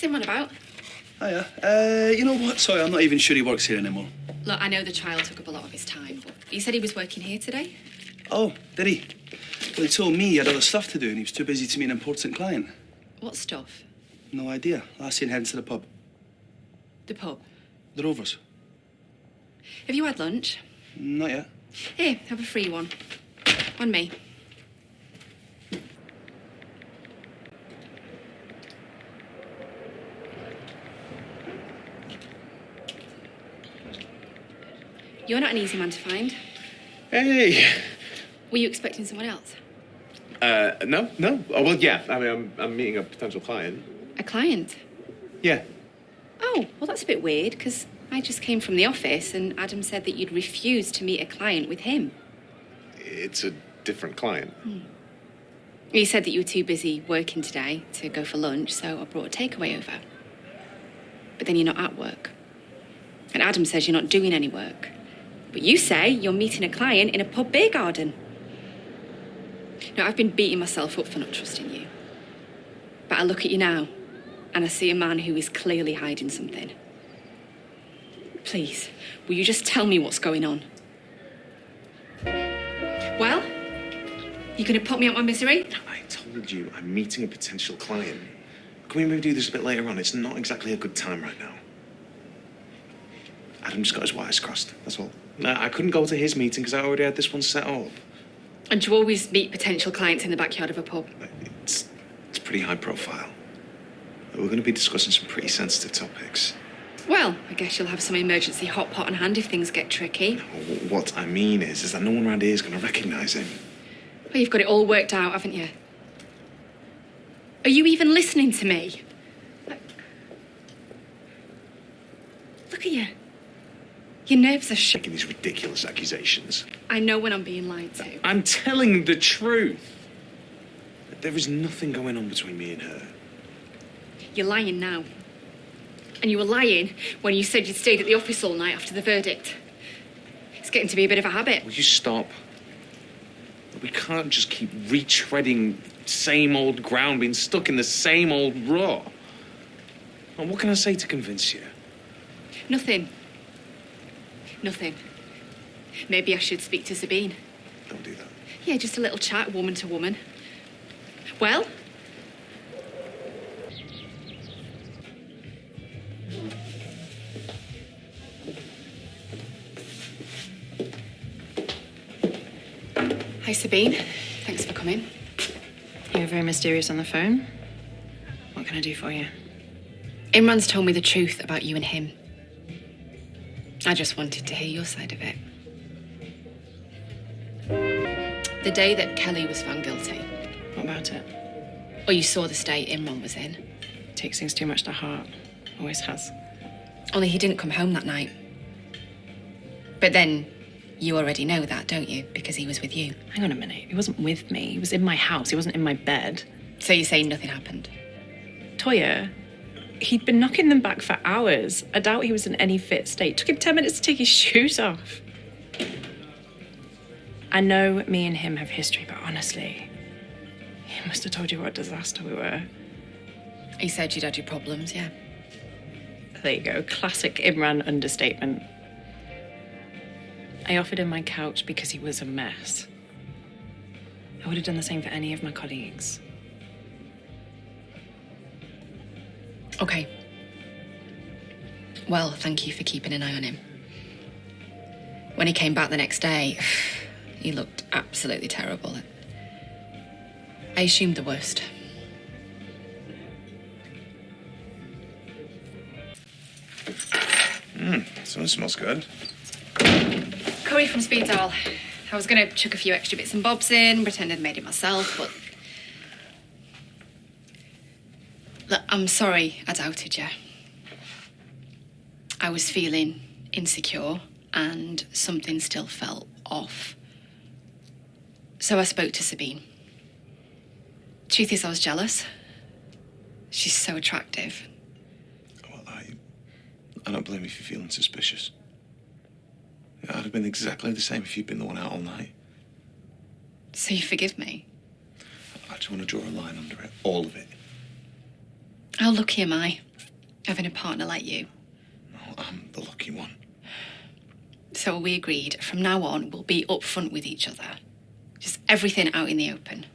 What's Imran about? Hiya. You know what? Sorry, I'm not even sure he works here anymore. Look, I know the trial took up a lot of his time, but he said he was working here today. Oh, did he? Well, he told me he had other stuff to do and he was too busy to meet an important client. What stuff? No idea. Last seen heading to the pub. The pub? The Rovers. Have you had lunch? Not yet. Here, have a free one. On me. You're not an easy man to find. Hey. Were you expecting someone else? No. Oh, well, yeah. I mean, I'm meeting a potential client. A client? Yeah. Oh, well, that's a bit weird, because I just came from the office and Adam said that you'd refused to meet a client with him. It's a different client. He said that you were too busy working today to go for lunch, so I brought a takeaway over. But then you're not at work. And Adam says you're not doing any work. But you say you're meeting a client in a pub beer garden. Now, I've been beating myself up for not trusting you. But I look at you now, and I see a man who is clearly hiding something. Please, will you just tell me what's going on? Well, you gonna put me out my misery? I told you I'm meeting a potential client. Can we maybe do this a bit later on? It's not exactly a good time right now. Adam just got his wires crossed, that's all. No, I couldn't go to his meeting because I already had this one set up. And you always meet potential clients in the backyard of a pub? It's pretty high profile. We're going to be discussing some pretty sensitive topics. Well, I guess you'll have some emergency hot pot on hand if things get tricky. What I mean is that no one around here is going to recognise him. Well, you've got it all worked out, haven't you? Are you even listening to me? Look at you. Your nerves are Making these ridiculous accusations. I know when I'm being lied to. I'm telling the truth. There is nothing going on between me and her. You're lying now. And you were lying when you said you'd stayed at the office all night after the verdict. It's getting to be a bit of a habit. Will you stop? We can't just keep retreading same old ground, being stuck in the same old rut. And what can I say to convince you? Nothing. Nothing. Maybe I should speak to Sabeen. Don't do that. Yeah, just a little chat, woman to woman. Well? Hi, Sabeen. Thanks for coming. You were very mysterious on the phone. What can I do for you? Imran's told me the truth about you and him. I just wanted to hear your side of it. The day that Kelly was found guilty. What about it? Or you saw the state Imran was in. Takes things too much to heart. Always has. Only he didn't come home that night. But then, you already know that, don't you? Because he was with you. Hang on a minute. He wasn't with me. He was in my house. He wasn't in my bed. So you're saying nothing happened? Toyah, he'd been knocking them back for hours. I doubt he was in any fit state. Took him 10 minutes to take his shoes off. I know me and him have history, but honestly, he must have told you what a disaster we were. He said you'd had your problems, yeah. There you go. Classic Imran understatement. I offered him my couch because he was a mess. I would have done the same for any of my colleagues. Okay. Well, thank you for keeping an eye on him. When he came back the next day, he looked absolutely terrible. I assumed the worst. So it smells good. Curry from Speed Dial. I was going to chuck a few extra bits and bobs in, pretend I'd made it myself, but... Look, I'm sorry I doubted you. I was feeling insecure and something still felt off. So I spoke to Sabeen. Truth is, I was jealous. She's so attractive. Well, I don't blame you for feeling suspicious. I'd have been exactly the same if you'd been the one out all night. So you forgive me? I just want to draw a line under it. All of it. How lucky am I? having a partner like you. No, I'm the lucky one. So we agreed from now on we'll be upfront with each other. Just everything out in the open.